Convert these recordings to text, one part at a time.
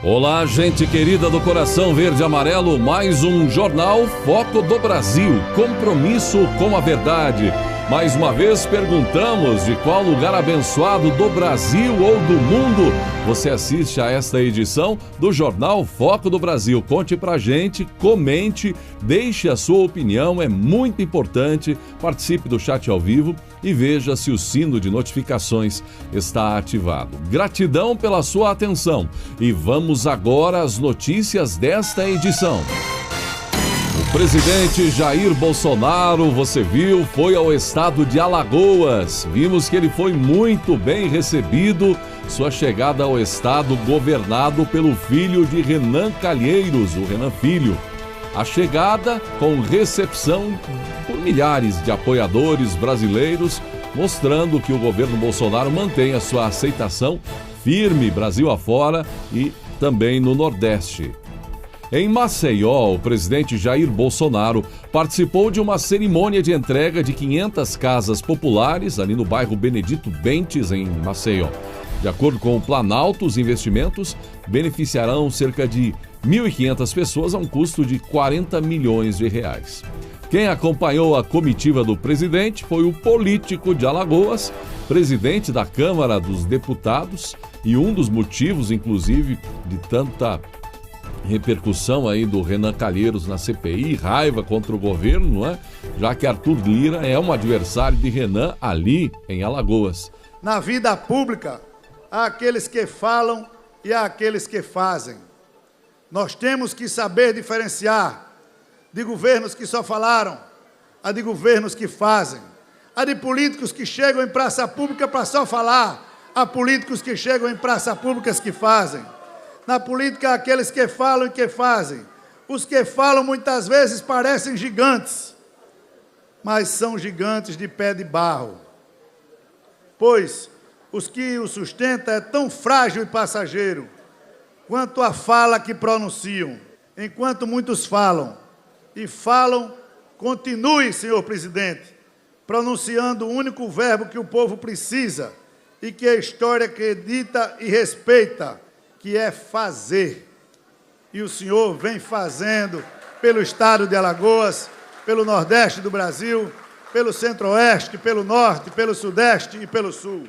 Olá, gente querida do coração verde e amarelo, mais um Jornal Foco do Brasil, compromisso com a verdade. Mais uma vez perguntamos de qual lugar abençoado do Brasil ou do mundo você assiste a esta edição do Jornal Foco do Brasil. Conte pra gente, comente, deixe a sua opinião, é muito importante. Participe do chat ao vivo e veja se o sino de notificações está ativado. Gratidão pela sua atenção e vamos agora às notícias desta edição. O presidente Jair Bolsonaro, você viu, foi ao estado de Alagoas. Vimos que ele foi muito bem recebido. Sua chegada ao estado governado pelo filho de Renan Calheiros, o Renan Filho. A chegada com recepção por milhares de apoiadores brasileiros, mostrando que o governo Bolsonaro mantém a sua aceitação firme Brasil afora e também no Nordeste. Em Maceió, o presidente Jair Bolsonaro participou de uma cerimônia de entrega de 500 casas populares ali no bairro Benedito Bentes, em Maceió. De acordo com o Planalto, os investimentos beneficiarão cerca de 1.500 pessoas a um custo de 40 milhões de reais. Quem acompanhou a comitiva do presidente foi o político de Alagoas, presidente da Câmara dos Deputados, e um dos motivos, inclusive, de tanta repercussão aí do Renan Calheiros na CPI, raiva contra o governo, não é? Já que Arthur Lira é um adversário de Renan ali em Alagoas. Na vida pública, há aqueles que falam e há aqueles que fazem. Nós temos que saber diferenciar de governos que só falaram, a de governos que fazem, a de políticos que chegam em praça pública para só falar, a políticos que chegam em praça públicas que fazem. Na política, há aqueles que falam e que fazem. Os que falam muitas vezes parecem gigantes, mas são gigantes de pé de barro. Pois os que o sustentam é tão frágil e passageiro quanto a fala que pronunciam. Enquanto muitos falam e falam, continue, senhor presidente, pronunciando o único verbo que o povo precisa e que a história acredita e respeita, que é fazer. E o senhor vem fazendo pelo estado de Alagoas, pelo Nordeste do Brasil, pelo Centro-Oeste, pelo Norte, pelo Sudeste e pelo Sul.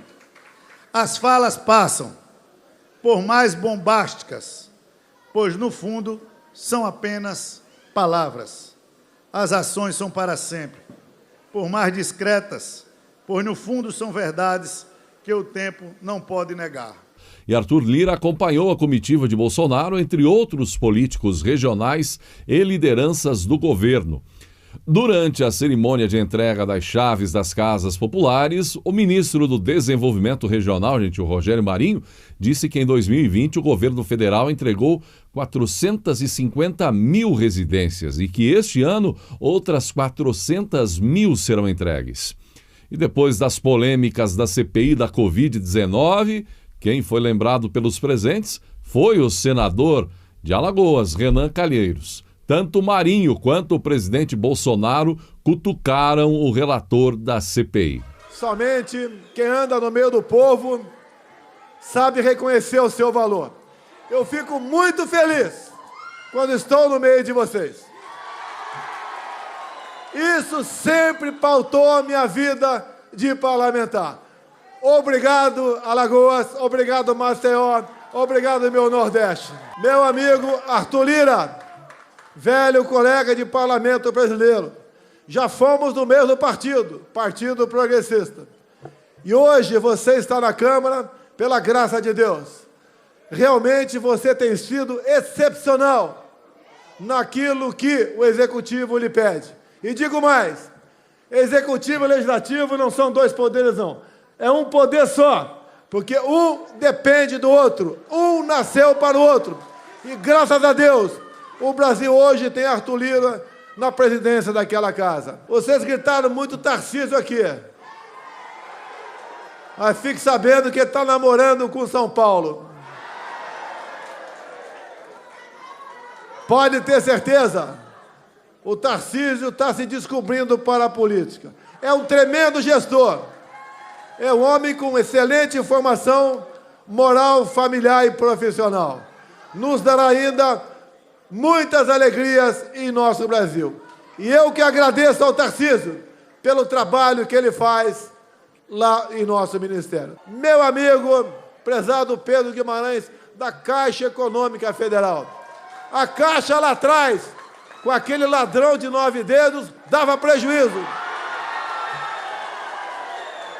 As falas passam, por mais bombásticas, pois no fundo são apenas palavras. As ações são para sempre, por mais discretas, pois no fundo são verdades que o tempo não pode negar. E Arthur Lira acompanhou a comitiva de Bolsonaro, entre outros políticos regionais e lideranças do governo. Durante a cerimônia de entrega das chaves das casas populares, o ministro do Desenvolvimento Regional, o Rogério Marinho, disse que em 2020 o governo federal entregou 450 mil residências e que este ano outras 400 mil serão entregues. E depois das polêmicas da CPI da Covid-19, quem foi lembrado pelos presentes foi o senador de Alagoas, Renan Calheiros. Tanto Marinho quanto o presidente Bolsonaro cutucaram o relator da CPI. Somente quem anda no meio do povo sabe reconhecer o seu valor. Eu fico muito feliz quando estou no meio de vocês. Isso sempre pautou a minha vida de parlamentar. Obrigado, Alagoas, obrigado, Maceió, obrigado, meu Nordeste. Meu amigo Arthur Lira, velho colega de parlamento brasileiro, já fomos do mesmo partido, Partido Progressista. E hoje você está na Câmara pela graça de Deus. Realmente você tem sido excepcional naquilo que o Executivo lhe pede. E digo mais, Executivo e Legislativo não são dois poderes, não. É um poder só, porque um depende do outro, um nasceu para o outro. E graças a Deus, o Brasil hoje tem Arthur Lira na presidência daquela casa. Vocês gritaram muito Tarcísio aqui. Mas fique sabendo que ele está namorando com São Paulo. Pode ter certeza, o Tarcísio está se descobrindo para a política. É um tremendo gestor. É um homem com excelente formação moral, familiar e profissional. nos dará ainda muitas alegrias em nosso Brasil. E eu que agradeço ao Tarcísio pelo trabalho que ele faz lá em nosso ministério. Meu amigo, prezado Pedro Guimarães, da Caixa Econômica Federal. A Caixa lá atrás, com aquele ladrão de 9 dedos, dava prejuízo.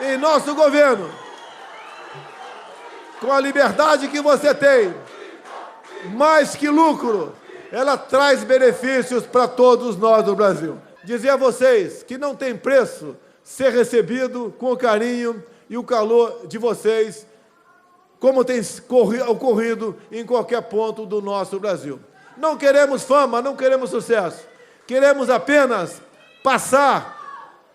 Em nosso governo, com a liberdade que você tem, mais que lucro, ela traz benefícios para todos nós do Brasil. Dizer a vocês que não tem preço ser recebido com o carinho e o calor de vocês, como tem ocorrido em qualquer ponto do nosso Brasil. Não queremos fama, não queremos sucesso. Queremos apenas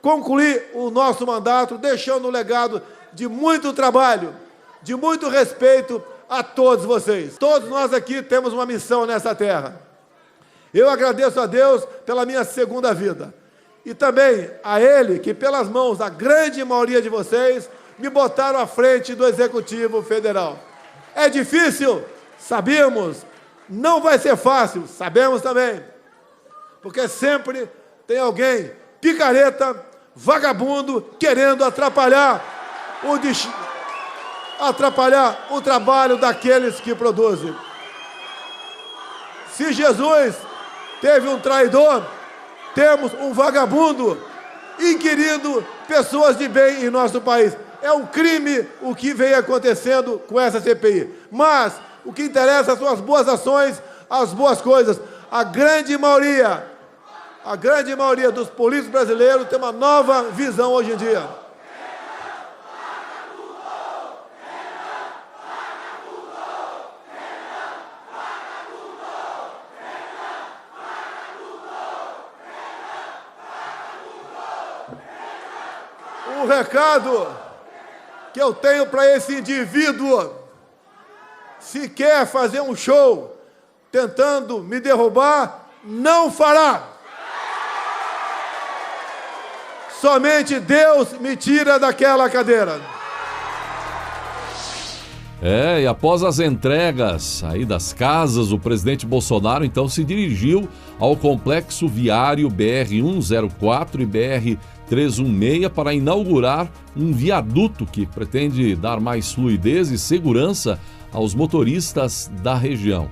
concluir o nosso mandato, deixando um legado de muito trabalho, de muito respeito a todos vocês. Todos nós aqui temos uma missão nessa terra. Eu agradeço a Deus pela minha segunda vida. E também a Ele, que pelas mãos da grande maioria de vocês, me botaram à frente do Executivo Federal. É difícil? Sabemos. Não vai ser fácil? Sabemos também. Porque sempre tem alguém, picareta, vagabundo, querendo atrapalhar o trabalho daqueles que produzem. Se Jesus teve um traidor, temos um vagabundo inquirindo pessoas de bem em nosso país. É um crime o que vem acontecendo com essa CPI. Mas o que interessa são as boas ações, as boas coisas. A grande maioria dos políticos brasileiros tem uma nova visão hoje em dia. O recado que eu tenho para esse indivíduo: se quer fazer um show tentando me derrubar, não fará. Somente Deus me tira daquela cadeira. E após as entregas aí das casas, o presidente Bolsonaro então se dirigiu ao complexo viário BR-104 e BR-316 para inaugurar um viaduto que pretende dar mais fluidez e segurança aos motoristas da região.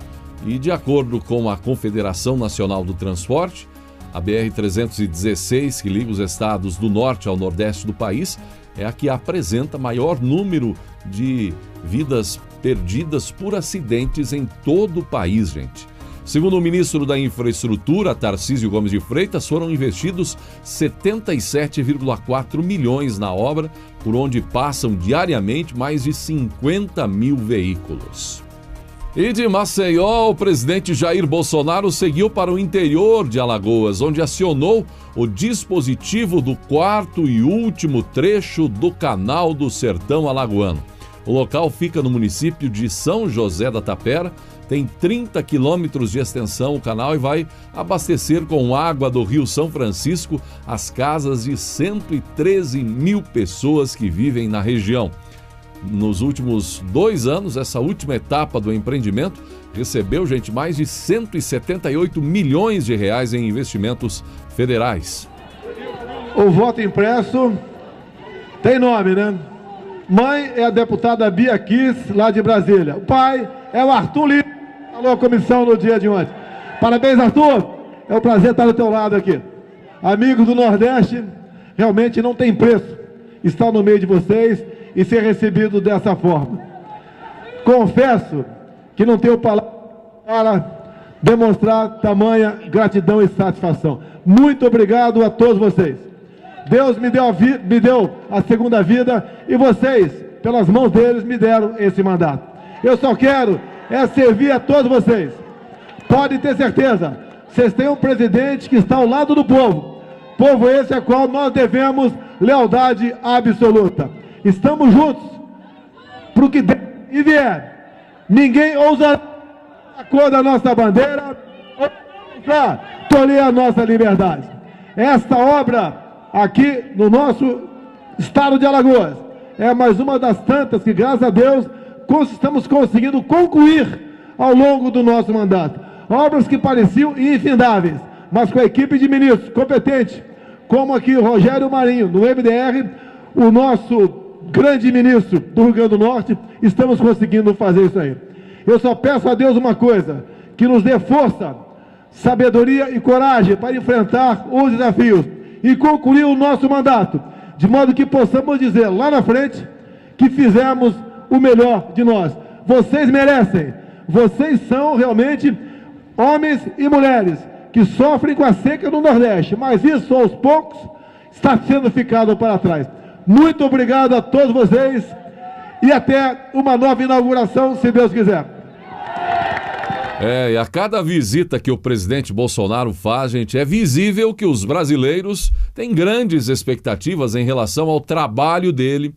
E de acordo com a Confederação Nacional do Transporte, a BR-316, que liga os estados do norte ao nordeste do país, é a que apresenta maior número de vidas perdidas por acidentes em todo o país, gente. Segundo o ministro da Infraestrutura, Tarcísio Gomes de Freitas, foram investidos 77,4 milhões na obra, por onde passam diariamente mais de 50 mil veículos. E de Maceió, o presidente Jair Bolsonaro seguiu para o interior de Alagoas, onde acionou o dispositivo do quarto e último trecho do Canal do Sertão Alagoano. O local fica no município de São José da Tapera, tem 30 quilômetros de extensão o canal e vai abastecer com água do Rio São Francisco as casas de 113 mil pessoas que vivem na região. Nos últimos 2 anos, essa última etapa do empreendimento recebeu, gente, mais de 178 milhões de reais em investimentos federais. O voto impresso tem nome, né? Mãe é a deputada Bia Kiss, lá de Brasília. O pai é o Arthur Lima, que falou a comissão no dia de ontem. Parabéns, Arthur. É um prazer estar do teu lado aqui. Amigo do Nordeste, realmente não tem preço estar no meio de vocês e ser recebido dessa forma. Confesso que não tenho palavras para demonstrar tamanha gratidão e satisfação. Muito obrigado a todos vocês. Deus me deu a segunda vida e vocês, pelas mãos deles, me deram esse mandato. Eu só quero servir a todos vocês. Podem ter certeza, vocês têm um presidente que está ao lado do povo. Povo esse a qual nós devemos lealdade absoluta. Estamos juntos para o que der e vier. Ninguém ousa a cor da nossa bandeira ou tolher a nossa liberdade. Esta obra aqui no nosso estado de Alagoas é mais uma das tantas que, graças a Deus, estamos conseguindo concluir ao longo do nosso mandato. Obras que pareciam infindáveis, mas com a equipe de ministros competente, como aqui o Rogério Marinho, no MDR, o nosso grande ministro do Rio Grande do Norte, estamos conseguindo fazer isso aí. Eu só peço a Deus uma coisa, que nos dê força, sabedoria e coragem para enfrentar os desafios e concluir o nosso mandato, de modo que possamos dizer lá na frente que fizemos o melhor de nós. Vocês merecem, vocês são realmente homens e mulheres que sofrem com a seca no Nordeste, mas isso aos poucos está sendo ficado para trás. Muito obrigado a todos vocês e até uma nova inauguração, se Deus quiser. E a cada visita que o presidente Bolsonaro faz, gente, é visível que os brasileiros têm grandes expectativas em relação ao trabalho dele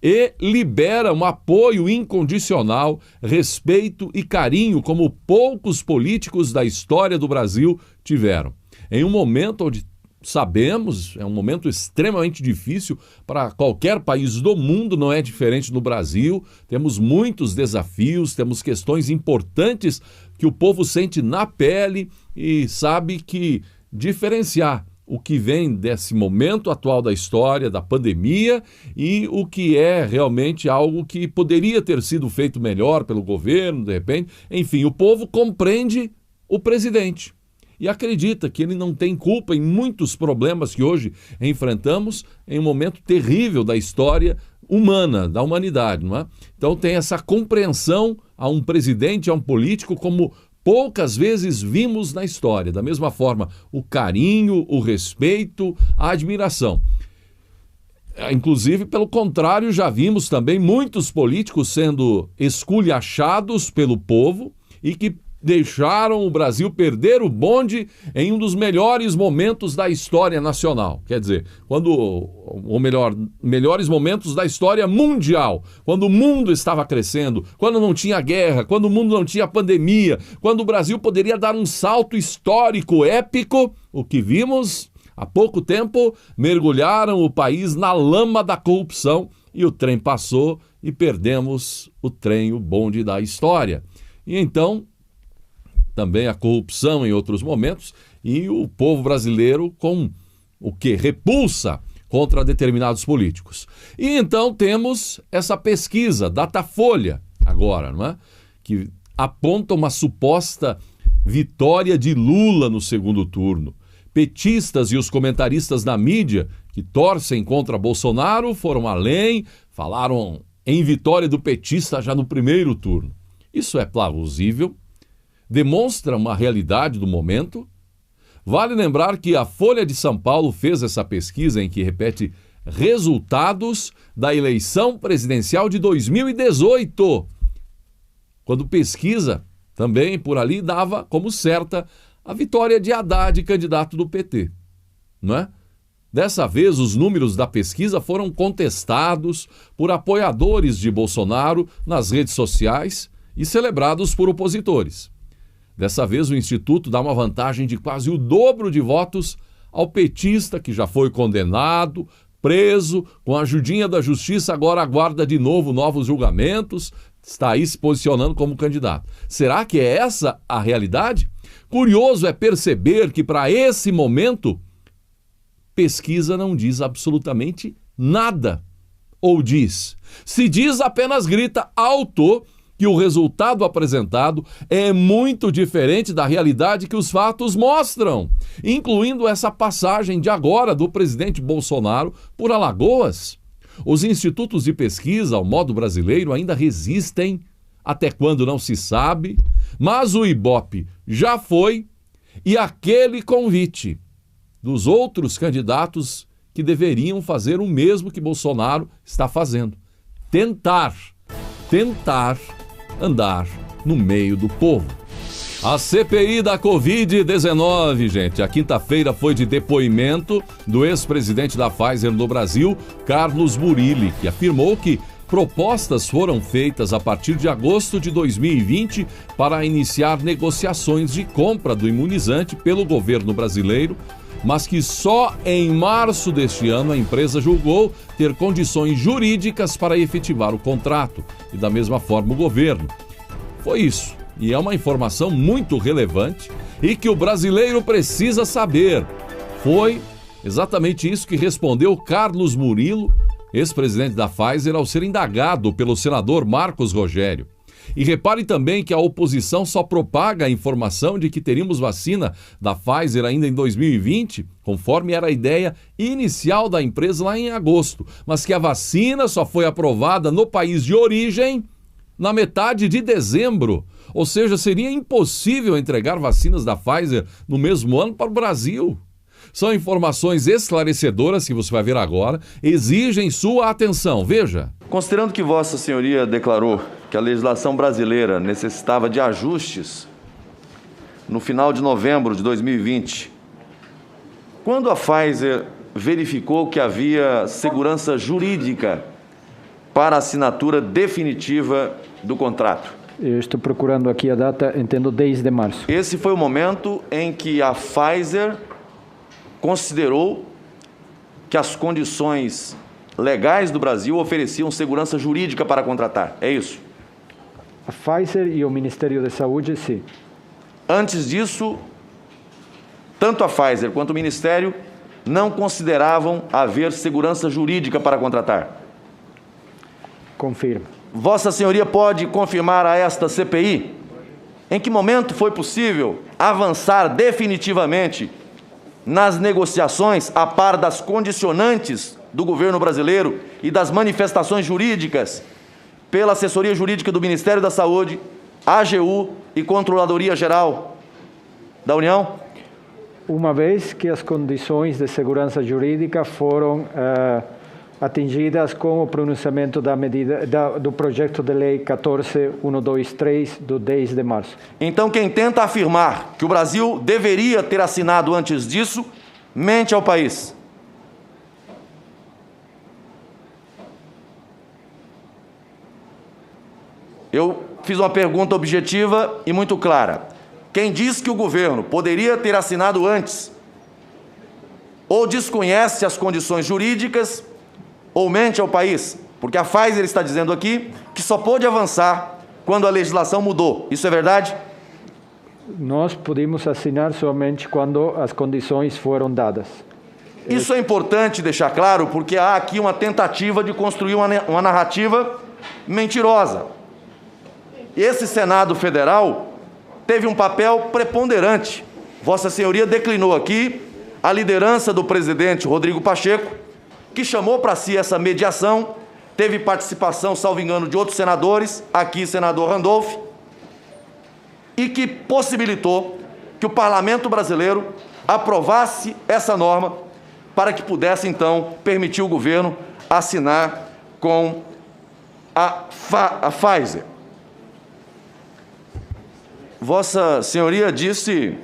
e libera um apoio incondicional, respeito e carinho como poucos políticos da história do Brasil tiveram. Em um momento onde sabemos, é um momento extremamente difícil para qualquer país do mundo, não é diferente no Brasil. Temos muitos desafios, temos questões importantes que o povo sente na pele e sabe que diferenciar o que vem desse momento atual da história, da pandemia, e o que é realmente algo que poderia ter sido feito melhor pelo governo, de repente. Enfim, o povo compreende o presidente e acredita que ele não tem culpa em muitos problemas que hoje enfrentamos em um momento terrível da história humana, da humanidade, não é? Então tem essa compreensão a um presidente, a um político, como poucas vezes vimos na história. Da mesma forma, o carinho, o respeito, a admiração. Inclusive, pelo contrário, já vimos também muitos políticos sendo esculhachados pelo povo e que deixaram o Brasil perder o bonde em um dos melhores momentos da história nacional. Quer dizer, melhores momentos da história mundial, quando o mundo estava crescendo, quando não tinha guerra, quando o mundo não tinha pandemia, quando o Brasil poderia dar um salto histórico épico. O que vimos há pouco tempo, mergulharam o país na lama da corrupção e o trem passou e perdemos o trem, o bonde da história. E então também a corrupção em outros momentos, e o povo brasileiro com o que? Repulsa contra determinados políticos. E então temos essa pesquisa, Datafolha, agora, não é? Que aponta uma suposta vitória de Lula no segundo turno. Petistas e os comentaristas da mídia que torcem contra Bolsonaro foram além, falaram em vitória do petista já no primeiro turno. Isso é plausível? Demonstra uma realidade do momento? Vale lembrar que a Folha de São Paulo fez essa pesquisa em que repete resultados da eleição presidencial de 2018, quando pesquisa também por ali dava como certa a vitória de Haddad, candidato do PT, não é? Dessa vez, os números da pesquisa foram contestados por apoiadores de Bolsonaro nas redes sociais e celebrados por opositores. Dessa vez, o Instituto dá uma vantagem de quase o dobro de votos ao petista, que já foi condenado, preso, com a ajudinha da justiça, agora aguarda de novo novos julgamentos, está aí se posicionando como candidato. Será que é essa a realidade? Curioso é perceber que, para esse momento, pesquisa não diz absolutamente nada. Ou diz? Se diz, apenas grita alto que o resultado apresentado é muito diferente da realidade que os fatos mostram, incluindo essa passagem de agora do presidente Bolsonaro por Alagoas. Os institutos de pesquisa, ao modo brasileiro, ainda resistem, até quando não se sabe, mas o Ibope já foi, e aquele convite dos outros candidatos que deveriam fazer o mesmo que Bolsonaro está fazendo. Tentar andar no meio do povo. A CPI da Covid-19, gente. A quinta-feira foi de depoimento do ex-presidente da Pfizer no Brasil, Carlos Burilli, que afirmou que propostas foram feitas a partir de agosto de 2020 para iniciar negociações de compra do imunizante pelo governo brasileiro, mas que só em março deste ano a empresa julgou ter condições jurídicas para efetivar o contrato, e da mesma forma o governo. Foi isso. e é uma informação muito relevante e que o brasileiro precisa saber. Foi exatamente isso que respondeu Carlos Murilo, ex-presidente da Pfizer, ao ser indagado pelo senador Marcos Rogério. E repare também que a oposição só propaga a informação de que teríamos vacina da Pfizer ainda em 2020, conforme era a ideia inicial da empresa lá em agosto, mas que a vacina só foi aprovada no país de origem na metade de dezembro. Ou seja, seria impossível entregar vacinas da Pfizer no mesmo ano para o Brasil. São informações esclarecedoras que você vai ver agora, exigem sua atenção. Veja. Considerando que Vossa Senhoria declarou que a legislação brasileira necessitava de ajustes no final de novembro de 2020, quando a Pfizer verificou que havia segurança jurídica para a assinatura definitiva do contrato? Eu estou procurando aqui a data, entendo, desde março. Esse foi o momento em que a Pfizer considerou que as condições legais do Brasil ofereciam segurança jurídica para contratar. É isso? A Pfizer e o Ministério da Saúde, sim. Antes disso, tanto a Pfizer quanto o Ministério não consideravam haver segurança jurídica para contratar. Confirmo. Vossa Senhoria pode confirmar a esta CPI em que momento foi possível avançar definitivamente nas negociações a par das condicionantes do governo brasileiro e das manifestações jurídicas pela assessoria jurídica do Ministério da Saúde, AGU e Controladoria Geral da União? Uma vez que as condições de segurança jurídica foram atingidas com o pronunciamento da medida do projeto de lei 14123 do 10 de março. Então, quem tenta afirmar que o Brasil deveria ter assinado antes disso, mente ao país. Eu fiz uma pergunta objetiva e muito clara. Quem diz que o governo poderia ter assinado antes, ou desconhece as condições jurídicas, ou mente ao país, porque a Pfizer está dizendo aqui que só pôde avançar quando a legislação mudou. Isso é verdade? Nós podemos assinar somente quando as condições foram dadas. Isso é importante deixar claro, porque há aqui uma tentativa de construir uma narrativa mentirosa. Esse Senado Federal teve um papel preponderante. Vossa Senhoria declinou aqui a liderança do presidente Rodrigo Pacheco, que chamou para si essa mediação, teve participação, salvo engano, de outros senadores, aqui senador Randolph, e que possibilitou que o parlamento brasileiro aprovasse essa norma para que pudesse, então, permitir o governo assinar com a Pfizer. Vossa Senhoria disse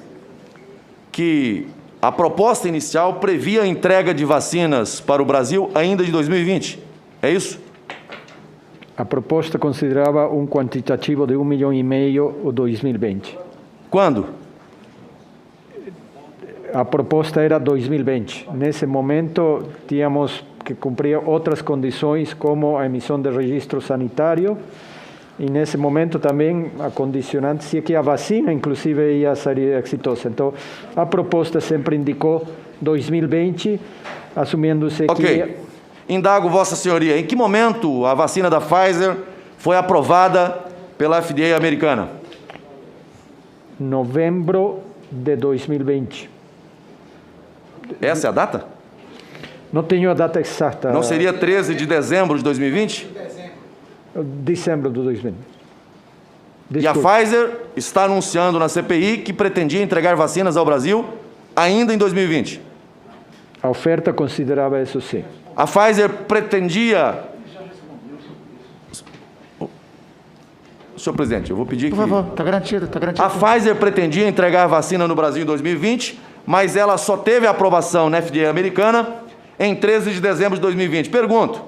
que a proposta inicial previa a entrega de vacinas para o Brasil ainda de 2020. É isso? A proposta considerava um quantitativo de 1,5 milhão o 2020. Quando? A proposta era 2020. Nesse momento, tínhamos que cumprir outras condições, como a emissão de registro sanitário, e nesse momento também a condicionante se que a vacina, inclusive, ia ser exitosa. Então, a proposta sempre indicou 2020, assumindo-se que... Indago Vossa Senhoria, em que momento a vacina da Pfizer foi aprovada pela FDA americana? Novembro de 2020. Essa é a data? Não tenho a data exata. Não seria 13 de dezembro de 2020? Dezembro de 2020. E a Pfizer está anunciando na CPI que pretendia entregar vacinas ao Brasil ainda em 2020. A oferta considerava isso, sim. A Pfizer pretendia... Senhor presidente, eu vou pedir que... Por favor, está garantido, está garantido. A Pfizer pretendia entregar vacina no Brasil em 2020, mas ela só teve aprovação na FDA americana em 13 de dezembro de 2020. Pergunto,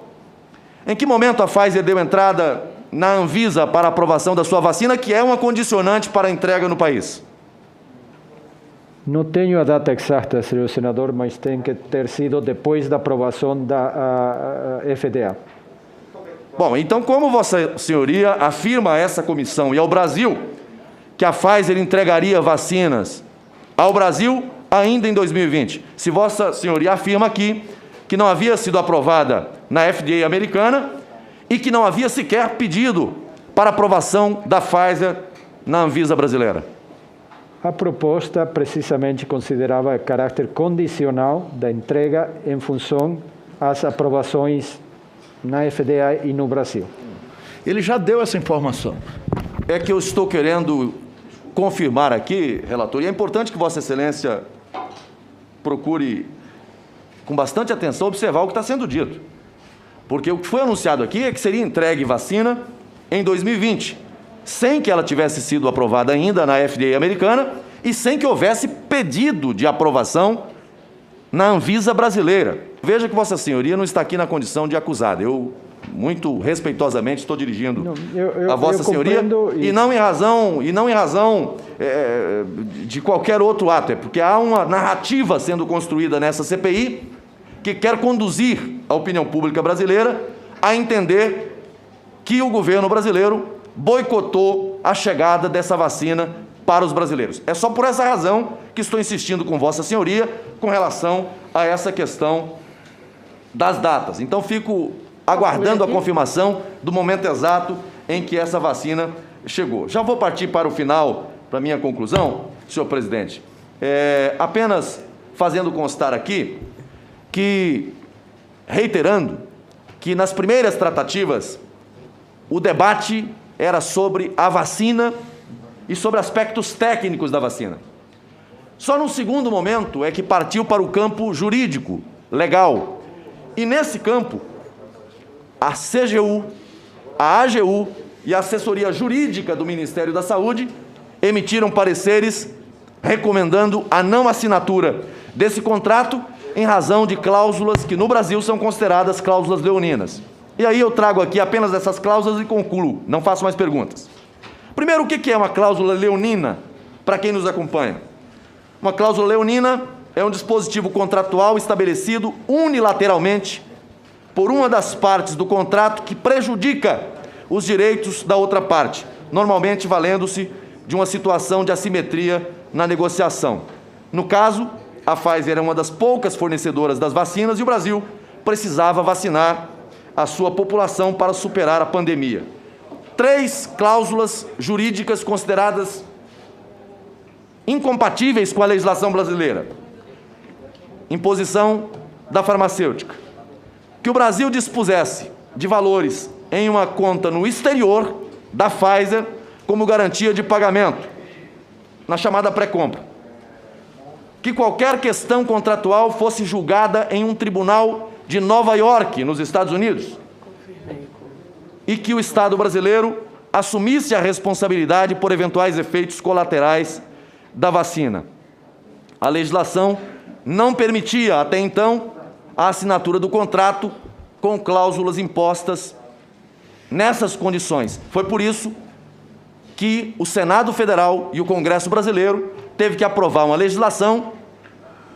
em que momento a Pfizer deu entrada na Anvisa para a aprovação da sua vacina, que é uma condicionante para a entrega no país? Não tenho a data exata, senhor senador, mas tem que ter sido depois da aprovação da FDA. Bom, então como Vossa Senhoria afirma a essa comissão e ao Brasil que a Pfizer entregaria vacinas ao Brasil ainda em 2020. Se Vossa Senhoria afirma aqui que não havia sido aprovada na FDA americana e que não havia sequer pedido para aprovação da Pfizer na Anvisa brasileira. A proposta precisamente considerava caráter condicional da entrega em função às aprovações na FDA e no Brasil. Ele já deu essa informação. É que eu estou querendo confirmar aqui, relator, e é importante que Vossa Excelência procure, com bastante atenção, observar o que está sendo dito. Porque o que foi anunciado aqui é que seria entregue vacina em 2020, sem que ela tivesse sido aprovada ainda na FDA americana e sem que houvesse pedido de aprovação na Anvisa brasileira. Veja que Vossa Senhoria não está aqui na condição de acusada. Eu, muito respeitosamente, estou dirigindo a Vossa Senhoria e não em razão de qualquer outro ato. É porque há uma narrativa sendo construída nessa CPI que quer conduzir a opinião pública brasileira a entender que o governo brasileiro boicotou a chegada dessa vacina para os brasileiros. É só por essa razão que estou insistindo com Vossa Senhoria com relação a essa questão das datas. Então, fico aguardando a confirmação do momento exato em que essa vacina chegou. Já vou partir para o final, para a minha conclusão, senhor presidente. Apenas fazendo constar aqui que, reiterando, que nas primeiras tratativas o debate era sobre a vacina e sobre aspectos técnicos da vacina. Só no segundo momento é que partiu para o campo jurídico, legal. E nesse campo, a CGU, a AGU e a assessoria jurídica do Ministério da Saúde emitiram pareceres recomendando a não assinatura desse contrato em razão de cláusulas que no Brasil são consideradas cláusulas leoninas. E aí eu trago aqui apenas essas cláusulas e concluo, não faço mais perguntas. Primeiro, o que é uma cláusula leonina, para quem nos acompanha? Uma cláusula leonina é um dispositivo contratual estabelecido unilateralmente por uma das partes do contrato que prejudica os direitos da outra parte, normalmente valendo-se de uma situação de assimetria na negociação. No caso, a Pfizer é uma das poucas fornecedoras das vacinas e o Brasil precisava vacinar a sua população para superar a pandemia. 3 cláusulas jurídicas consideradas incompatíveis com a legislação brasileira. Imposição da farmacêutica. Que o Brasil dispusesse de valores em uma conta no exterior da Pfizer como garantia de pagamento, na chamada pré-compra. Que qualquer questão contratual fosse julgada em um tribunal de Nova York, nos Estados Unidos. E que o Estado brasileiro assumisse a responsabilidade por eventuais efeitos colaterais da vacina. A legislação não permitia, até então, a assinatura do contrato com cláusulas impostas nessas condições. Foi por isso que o Senado Federal e o Congresso Brasileiro teve que aprovar uma legislação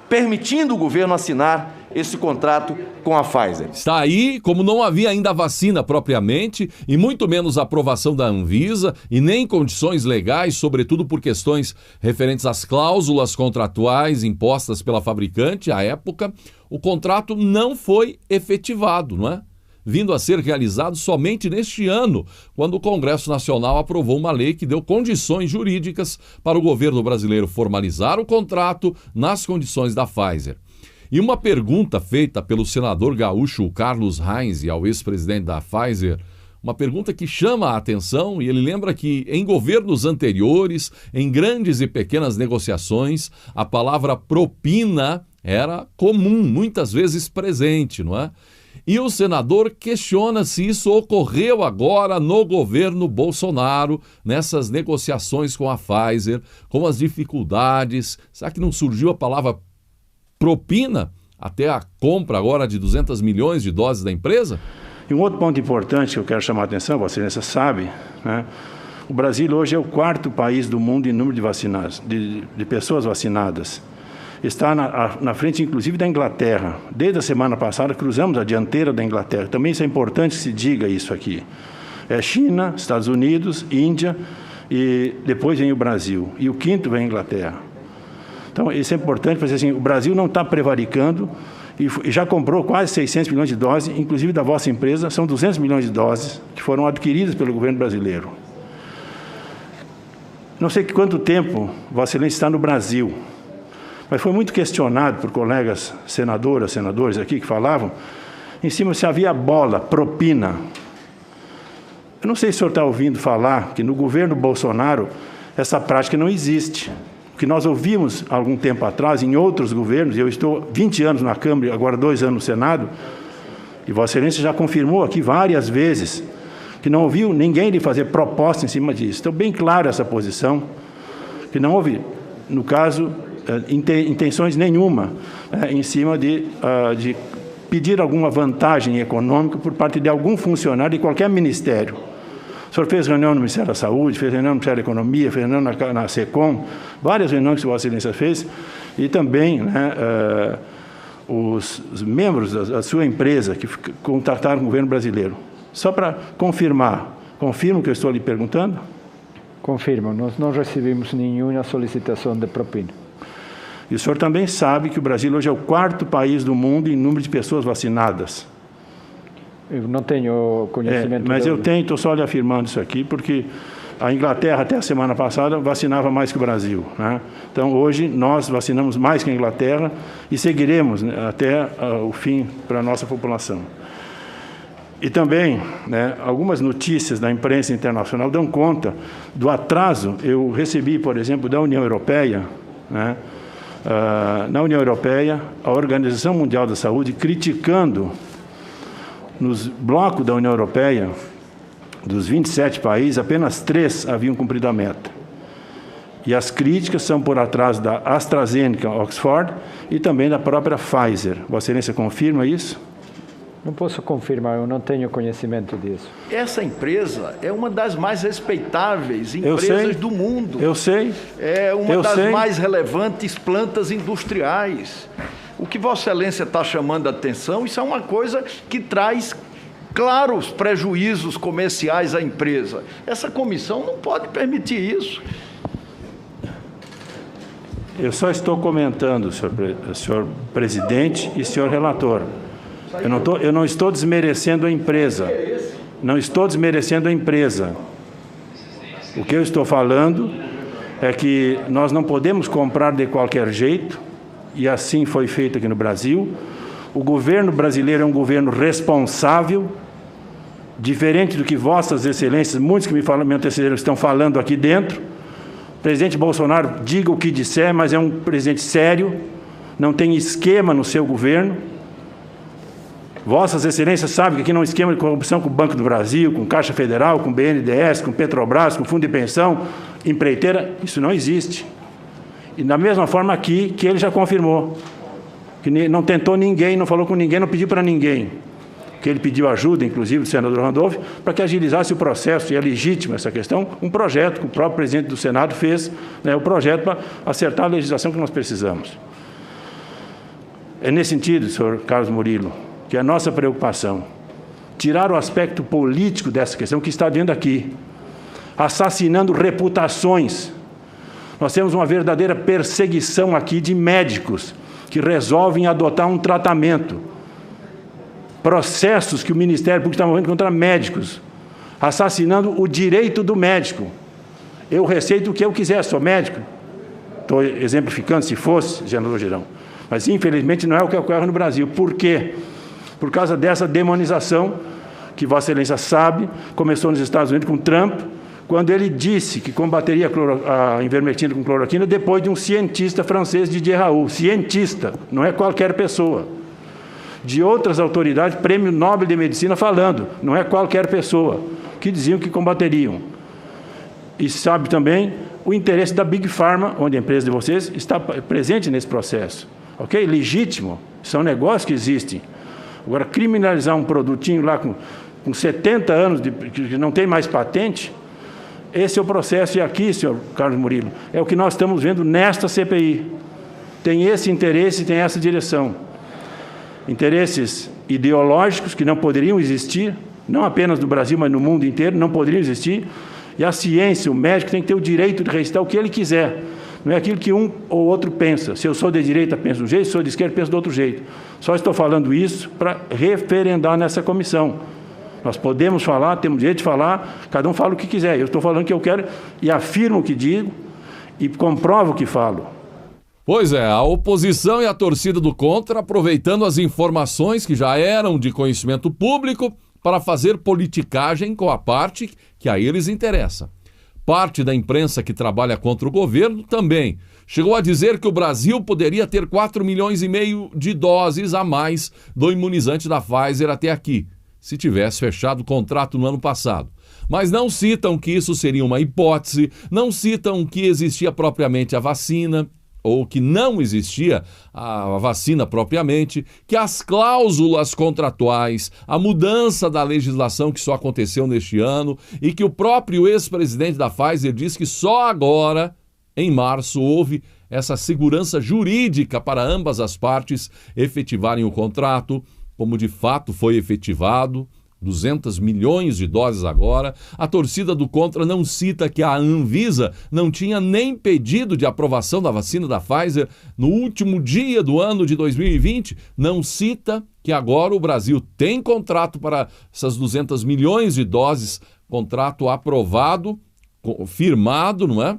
permitindo o governo assinar esse contrato com a Pfizer. Está aí, como não havia ainda vacina propriamente, e muito menos a aprovação da Anvisa, e nem condições legais, sobretudo por questões referentes às cláusulas contratuais impostas pela fabricante à época, o contrato não foi efetivado, não é? Vindo a ser realizado somente neste ano, quando o Congresso Nacional aprovou uma lei que deu condições jurídicas para o governo brasileiro formalizar o contrato nas condições da Pfizer. E uma pergunta feita pelo senador gaúcho Carlos Reins ao ex-presidente da Pfizer, uma pergunta que chama a atenção, e ele lembra que em governos anteriores, em grandes e pequenas negociações, a palavra propina era comum, muitas vezes presente, não é? E o senador questiona se isso ocorreu agora no governo Bolsonaro, nessas negociações com a Pfizer, com as dificuldades. Será que não surgiu a palavra propina até a compra agora de 200 milhões de doses da empresa? E um outro ponto importante que eu quero chamar a atenção, Vossa Excelência sabe, né? O Brasil hoje é o 4º país do mundo em número de vacinados, de pessoas vacinadas. Está na frente, inclusive, da Inglaterra. Desde a semana passada, cruzamos a dianteira da Inglaterra. Também isso é importante que se diga isso aqui. É China, Estados Unidos, Índia e depois vem o Brasil, e o quinto vem a Inglaterra. Então, isso é importante, porque assim, o Brasil não está prevaricando e já comprou quase 600 milhões de doses, inclusive da vossa empresa, são 200 milhões de doses que foram adquiridas pelo governo brasileiro. Não sei quanto tempo Vossa Excelência está no Brasil, mas foi muito questionado por colegas senadoras, senadores aqui que falavam, em cima se havia bola, propina. Eu não sei se o senhor está ouvindo falar que no governo Bolsonaro essa prática não existe. O que nós ouvimos há algum tempo atrás, em outros governos, e eu estou 20 anos na Câmara, agora 2 anos no Senado, e Vossa Excelência já confirmou aqui várias vezes que não ouviu ninguém lhe fazer proposta em cima disso. Então, bem clara essa posição, que não houve, no caso, intenções nenhuma em cima de pedir alguma vantagem econômica por parte de algum funcionário de qualquer ministério. O senhor fez reunião no Ministério da Saúde, fez reunião no Ministério da Economia, fez reunião na SECOM, várias reuniões que Vossa Excelência fez, e também os membros da sua empresa que contataram o governo brasileiro. Só para confirmar, confirma o que eu estou lhe perguntando? Confirmo, nós não recebemos nenhuma solicitação de propina. E o senhor também sabe que o Brasil hoje é o 4º país do mundo em número de pessoas vacinadas. Eu não tenho conhecimento. Mas eu tenho, estou só lhe afirmando isso aqui, porque a Inglaterra, até a semana passada, vacinava mais que o Brasil, né? Então, hoje, nós vacinamos mais que a Inglaterra e seguiremos, né, até o fim para a nossa população. E também, né, algumas notícias da imprensa internacional dão conta do atraso. Eu recebi, por exemplo, da União Europeia, né, na União Europeia, a Organização Mundial da Saúde criticando nos blocos da União Europeia, dos 27 países, apenas 3 haviam cumprido a meta. E as críticas são por atraso da AstraZeneca, Oxford, e também da própria Pfizer. Vossa Excelência confirma isso? Não posso confirmar, eu não tenho conhecimento disso. Essa empresa é uma das mais respeitáveis empresas do mundo. Eu sei. É uma das mais relevantes plantas industriais. O que Vossa Excelência está chamando a atenção, isso é uma coisa que traz claros prejuízos comerciais à empresa. Essa comissão não pode permitir isso. Eu só estou comentando, senhor presidente e senhor relator. Eu não estou desmerecendo a empresa. Não estou desmerecendo a empresa. O que eu estou falando é que nós não podemos comprar de qualquer jeito, e assim foi feito aqui no Brasil. O governo brasileiro é um governo responsável, diferente do que Vossas Excelências, muitos que me antecederam, estão falando aqui dentro. O presidente Bolsonaro, diga o que disser, mas é um presidente sério, não tem esquema no seu governo. Vossas Excelências sabem que aqui não é um esquema de corrupção com o Banco do Brasil, com Caixa Federal, com BNDES, com Petrobras, com Fundo de Pensão, empreiteira, isso não existe. E da mesma forma aqui, que ele já confirmou, que não tentou ninguém, não falou com ninguém, não pediu para ninguém. Que ele pediu ajuda, inclusive, do senador Randolph, para que agilizasse o processo, e é legítima essa questão, um projeto que o próprio presidente do Senado fez, né, o projeto para acertar a legislação que nós precisamos. É nesse sentido, senhor Carlos Murilo, que é a nossa preocupação, tirar o aspecto político dessa questão que está vendo aqui, assassinando reputações. Nós temos uma verdadeira perseguição aqui de médicos que resolvem adotar um tratamento. Processos que o Ministério Público está movendo contra médicos, assassinando o direito do médico. Eu receito o que eu quiser, sou médico. Estou exemplificando, se fosse, senador Girão. Mas, infelizmente, não é o que ocorre no Brasil. Por quê? Por causa dessa demonização que Vossa Excelência sabe, começou nos Estados Unidos com Trump, quando ele disse que combateria a ivermectina com cloroquina depois de um cientista francês, Didier Raoult. Cientista, não é qualquer pessoa. De outras autoridades, Prêmio Nobel de Medicina falando, não é qualquer pessoa, que diziam que combateriam. E sabe também o interesse da Big Pharma, onde a empresa de vocês está presente nesse processo. Ok? Legítimo, são negócios que existem. Agora, criminalizar um produtinho lá com 70 anos, que não tem mais patente, esse é o processo. E aqui, senhor Carlos Murilo, é o que nós estamos vendo nesta CPI. Tem esse interesse e tem essa direção. Interesses ideológicos que não poderiam existir, não apenas no Brasil, mas no mundo inteiro, não poderiam existir, E a ciência, o médico tem que ter o direito de receitar o que ele quiser. Não é aquilo que um ou outro pensa. Se eu sou de direita, penso de um jeito, se sou de esquerda, penso de outro jeito. Só estou falando isso para referendar nessa comissão. Nós podemos falar, temos direito de falar, cada um fala o que quiser. Eu estou falando o que eu quero e afirmo o que digo e comprovo o que falo. Pois é, a oposição e a torcida do contra aproveitando as informações que já eram de conhecimento público para fazer politicagem com a parte que a eles interessa. Parte da imprensa que trabalha contra o governo também chegou a dizer que o Brasil poderia ter 4,5 milhões de doses a mais do imunizante da Pfizer até aqui, se tivesse fechado o contrato no ano passado. Mas não citam que isso seria uma hipótese, não citam que existia propriamente a vacina, ou que não existia a vacina propriamente, que as cláusulas contratuais, a mudança da legislação que só aconteceu neste ano e que o próprio ex-presidente da Pfizer diz que só agora, em março, houve essa segurança jurídica para ambas as partes efetivarem o contrato, como de fato foi efetivado. 200 milhões de doses agora. A torcida do contra não cita que a Anvisa não tinha nem pedido de aprovação da vacina da Pfizer no último dia do ano de 2020. Não cita que agora o Brasil tem contrato para essas 200 milhões de doses, contrato aprovado, firmado, não é?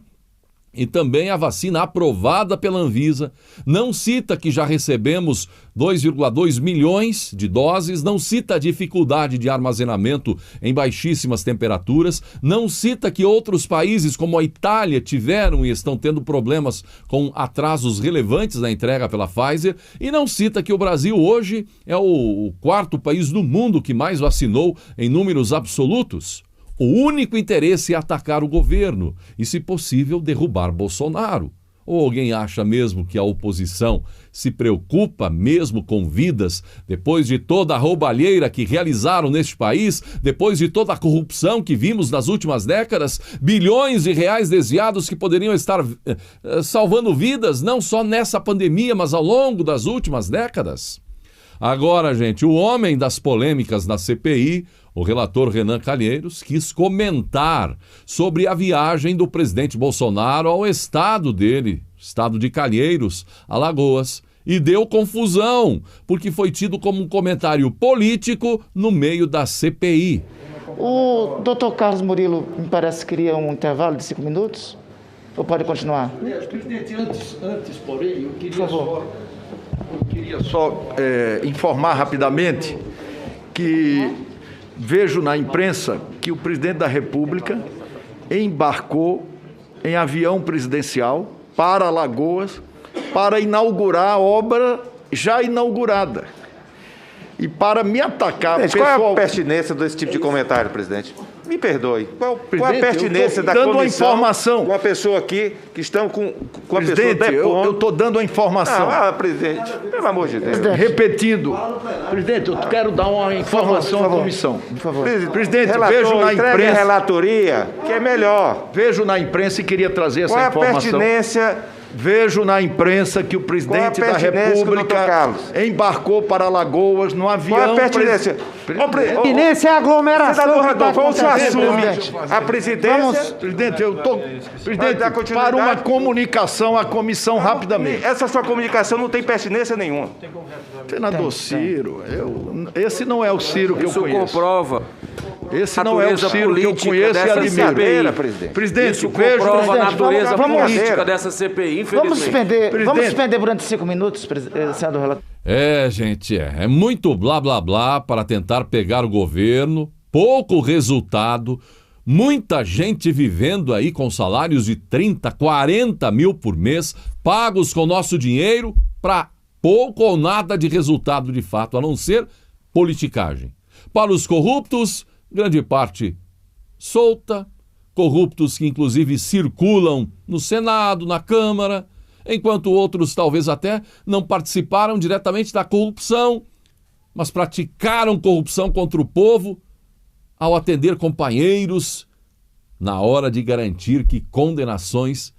E também a vacina aprovada pela Anvisa. Não cita que já recebemos 2,2 milhões de doses, não cita a dificuldade de armazenamento em baixíssimas temperaturas, não cita que outros países como a Itália tiveram e estão tendo problemas com atrasos relevantes na entrega pela Pfizer, e não cita que o Brasil hoje é o quarto país do mundo que mais vacinou em números absolutos. O único interesse é atacar o governo e, se possível, derrubar Bolsonaro. Ou alguém acha mesmo que a oposição se preocupa mesmo com vidas, depois de toda a roubalheira que realizaram neste país, depois de toda a corrupção que vimos nas últimas décadas, bilhões de reais desviados que poderiam estar salvando vidas, não só nessa pandemia, mas ao longo das últimas décadas? Agora, gente, o homem das polêmicas na CPI, o relator Renan Calheiros, quis comentar sobre a viagem do presidente Bolsonaro ao estado dele, estado de Calheiros, Alagoas, e deu confusão, porque foi tido como um comentário político no meio da CPI. O doutor Carlos Murilo, me parece que queria um intervalo de 5 minutos. Ou pode continuar? Presidente, antes, porém, eu queria só informar rapidamente que vejo na imprensa que o presidente da República embarcou em avião presidencial para Alagoas para inaugurar a obra já inaugurada. E para me atacar presidente, pessoal... qual é a pertinência desse tipo de comentário, presidente? Me perdoe. Qual a pertinência da comissão? comissão? Informação. Uma pessoa aqui que estão com a presidente, pessoa depondo... eu estou dando a informação. Presidente, pelo amor de Deus. Repetindo. Presidente, eu quero dar uma informação à comissão. Por favor. Presidente, Relator, vejo na imprensa... a relatoria, que é melhor. Vejo na imprensa e queria trazer essa informação. Qual é a pertinência... Vejo na imprensa que o presidente da República embarcou para Alagoas no avião... Qual é a pertinência? Pertinência é a aglomeração. Senador Randolfo, vamos assume a presidência... Presidente, eu estou... Presidente, para uma comunicação à comissão rapidamente. Essa sua comunicação não tem pertinência nenhuma. Senador Ciro, esse não é o Ciro que eu conheço. Isso comprova. Esse não é o Ciro que eu conheço e admiro. Presidente. Isso comprova a natureza política dessa CPI, infelizmente. Vamos suspender durante 5 minutos, senador relator. Gente, é muito blá blá blá para tentar pegar o governo, pouco resultado, muita gente vivendo aí com salários de 30, 40 mil por mês, pagos com nosso dinheiro, para pouco ou nada de resultado de fato, a não ser politicagem. Para os corruptos, grande parte solta, corruptos que inclusive circulam no Senado, na Câmara, enquanto outros talvez até não participaram diretamente da corrupção, mas praticaram corrupção contra o povo ao atender companheiros na hora de garantir que condenações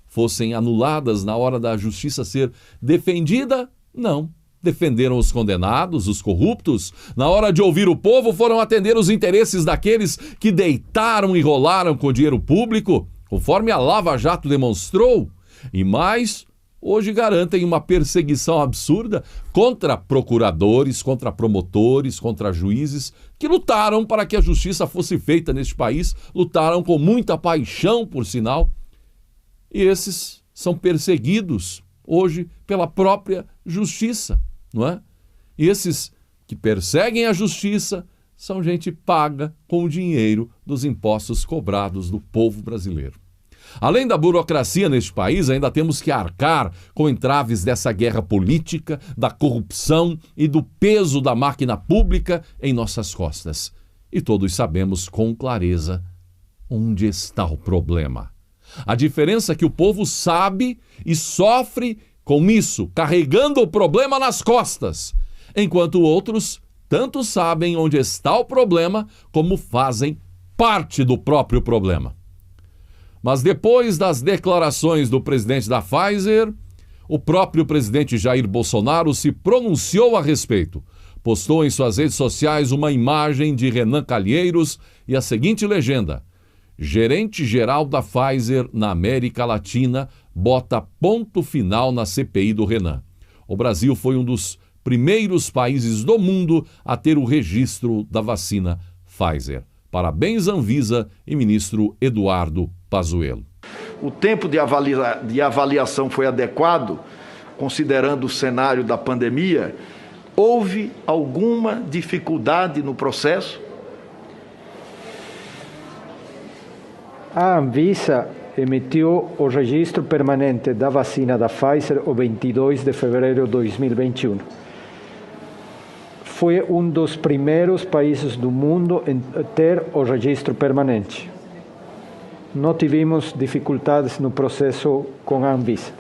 fossem anuladas, na hora da justiça ser defendida. Não, defenderam os condenados, os corruptos. Na hora de ouvir o povo, foram atender os interesses daqueles que deitaram e rolaram com o dinheiro público, conforme a Lava Jato demonstrou. E mais, hoje garantem uma perseguição absurda contra procuradores, contra promotores, contra juízes que lutaram para que a justiça fosse feita neste país, lutaram com muita paixão, por sinal. E esses são perseguidos hoje pela própria justiça, não é? E esses que perseguem a justiça são gente paga com o dinheiro dos impostos cobrados do povo brasileiro. Além da burocracia neste país, ainda temos que arcar com entraves dessa guerra política, da corrupção e do peso da máquina pública em nossas costas. E todos sabemos com clareza onde está o problema. A diferença é que o povo sabe e sofre com isso, carregando o problema nas costas, enquanto outros tanto sabem onde está o problema como fazem parte do próprio problema. Mas depois das declarações do presidente da Pfizer, o próprio presidente Jair Bolsonaro se pronunciou a respeito. Postou em suas redes sociais uma imagem de Renan Calheiros e a seguinte legenda: gerente-geral da Pfizer na América Latina bota ponto final na CPI do Renan. O Brasil foi um dos primeiros países do mundo a ter o registro da vacina Pfizer. Parabéns, Anvisa e ministro Eduardo Pazuello. O tempo de avaliação foi adequado, considerando o cenário da pandemia? Houve alguma dificuldade no processo? A Anvisa emitiu o registro permanente da vacina da Pfizer o 22 de fevereiro de 2021. Foi um dos primeiros países do mundo a ter o registro permanente. Não tivemos dificuldades no processo com a Anvisa.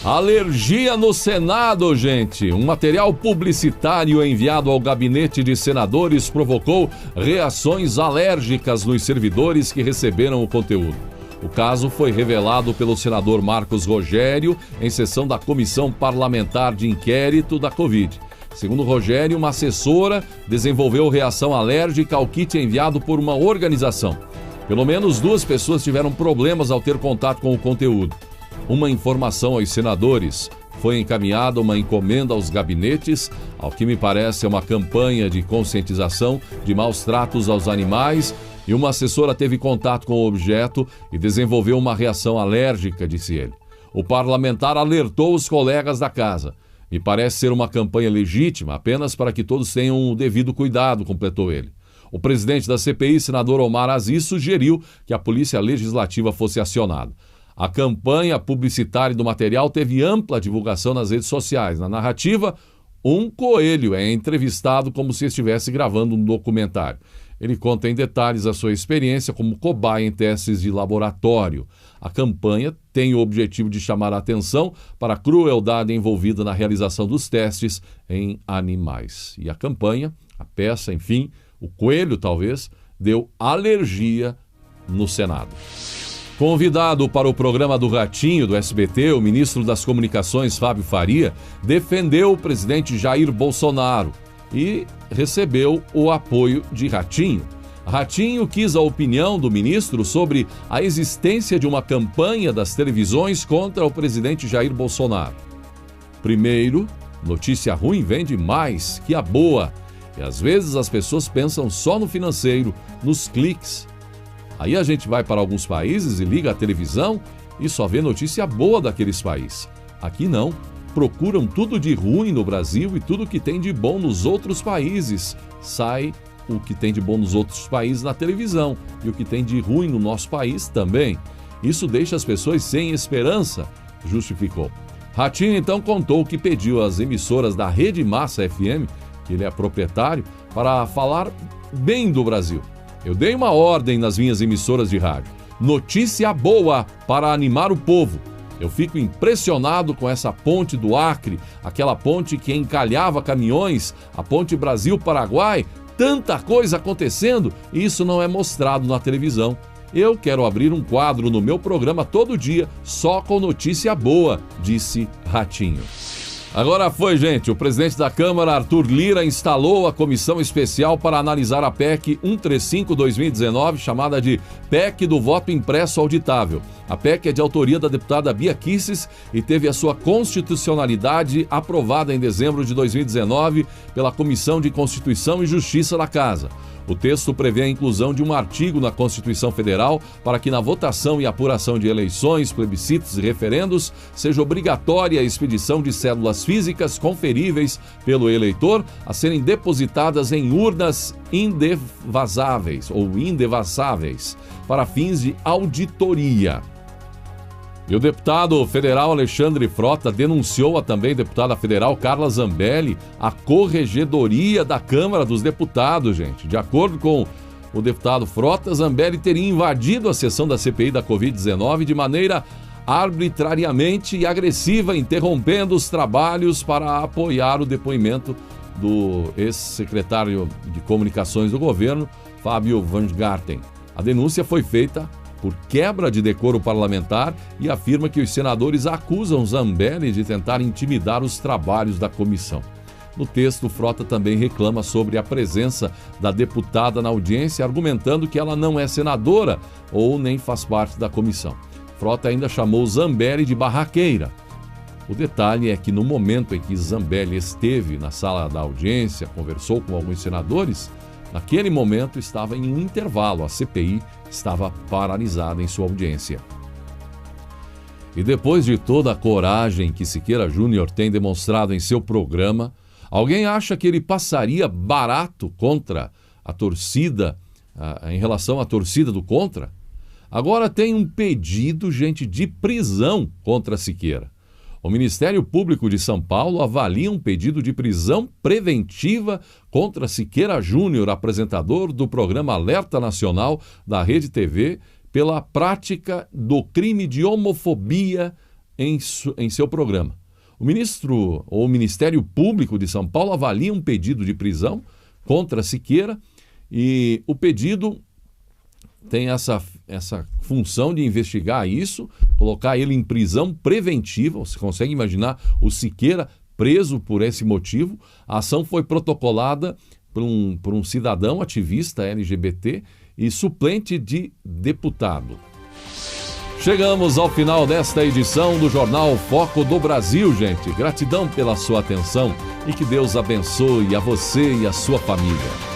Alergia no Senado, gente. Um material publicitário enviado ao gabinete de senadores provocou reações alérgicas nos servidores que receberam o conteúdo. O caso foi revelado pelo senador Marcos Rogério em sessão da Comissão Parlamentar de Inquérito da Covid. Segundo Rogério, uma assessora desenvolveu reação alérgica ao kit enviado por uma organização. Pelo menos 2 pessoas tiveram problemas ao ter contato com o conteúdo. Uma informação aos senadores: foi encaminhada uma encomenda aos gabinetes, ao que me parece é uma campanha de conscientização de maus tratos aos animais, e uma assessora teve contato com o objeto e desenvolveu uma reação alérgica, disse ele. O parlamentar alertou os colegas da casa. Me parece ser uma campanha legítima, apenas para que todos tenham o devido cuidado, completou ele. O presidente da CPI, senador Omar Aziz, sugeriu que a Polícia Legislativa fosse acionada. A campanha publicitária do material teve ampla divulgação nas redes sociais. Na narrativa, um coelho é entrevistado como se estivesse gravando um documentário. Ele conta em detalhes a sua experiência como cobaia em testes de laboratório. A campanha tem o objetivo de chamar a atenção para a crueldade envolvida na realização dos testes em animais. E a campanha, a peça, enfim, o coelho talvez, deu alergia no Senado. Convidado para o programa do Ratinho do SBT, o ministro das Comunicações, Fábio Faria, defendeu o presidente Jair Bolsonaro e recebeu o apoio de Ratinho. Ratinho quis a opinião do ministro sobre a existência de uma campanha das televisões contra o presidente Jair Bolsonaro. Primeiro, notícia ruim vende mais que a boa. E às vezes as pessoas pensam só no financeiro, nos cliques. Aí a gente vai para alguns países e liga a televisão e só vê notícia boa daqueles países. Aqui não. Procuram tudo de ruim no Brasil e tudo que tem de bom nos outros países. Sai o que tem de bom nos outros países na televisão e o que tem de ruim no nosso país também. Isso deixa as pessoas sem esperança, justificou. Ratinho então contou que pediu às emissoras da Rede Massa FM, que ele é proprietário, para falar bem do Brasil. Eu dei uma ordem nas minhas emissoras de rádio. Notícia boa para animar o povo. Eu fico impressionado com essa ponte do Acre, aquela ponte que encalhava caminhões, a ponte Brasil-Paraguai, tanta coisa acontecendo e isso não é mostrado na televisão. Eu quero abrir um quadro no meu programa todo dia, só com notícia boa, disse Ratinho. Agora foi, gente. O presidente da Câmara, Arthur Lira, instalou a comissão especial para analisar a PEC 135/2019, chamada de PEC do voto impresso auditável. A PEC é de autoria da deputada Bia Kicis e teve a sua constitucionalidade aprovada em dezembro de 2019 pela Comissão de Constituição e Justiça da Casa. O texto prevê a inclusão de um artigo na Constituição Federal para que na votação e apuração de eleições, plebiscitos e referendos seja obrigatória a expedição de cédulas físicas conferíveis pelo eleitor a serem depositadas em urnas indevassáveis para fins de auditoria. E o deputado federal Alexandre Frota denunciou a também deputada federal Carla Zambelli à Corregedoria da Câmara dos Deputados, gente. De acordo com o deputado Frota, Zambelli teria invadido a sessão da CPI da Covid-19 de maneira arbitrariamente e agressiva, interrompendo os trabalhos para apoiar o depoimento do ex-secretário de Comunicações do governo, Fábio Van Garten. A denúncia foi feita por quebra de decoro parlamentar e afirma que os senadores acusam Zambelli de tentar intimidar os trabalhos da comissão. No texto, Frota também reclama sobre a presença da deputada na audiência, argumentando que ela não é senadora ou nem faz parte da comissão. Frota ainda chamou Zambelli de barraqueira. O detalhe é que no momento em que Zambelli esteve na sala da audiência, conversou com alguns senadores, naquele momento estava em um intervalo, a CPI estava paralisada em sua audiência. E depois de toda a coragem que Siqueira Júnior tem demonstrado em seu programa, alguém acha que ele passaria barato contra a torcida, em relação à torcida do contra? Agora tem um pedido, gente, de prisão contra Siqueira. O Ministério Público de São Paulo avalia um pedido de prisão preventiva contra Siqueira Júnior, apresentador do programa Alerta Nacional da Rede TV, pela prática do crime de homofobia em seu programa. O Ministério Público de São Paulo avalia um pedido de prisão contra Siqueira e o pedido tem essa função de investigar isso, colocar ele em prisão preventiva. Você consegue imaginar o Siqueira preso por esse motivo? A ação foi protocolada por um cidadão ativista LGBT e suplente de deputado. Chegamos ao final desta edição do Jornal Foco do Brasil, gente. Gratidão pela sua atenção e que Deus abençoe a você e a sua família.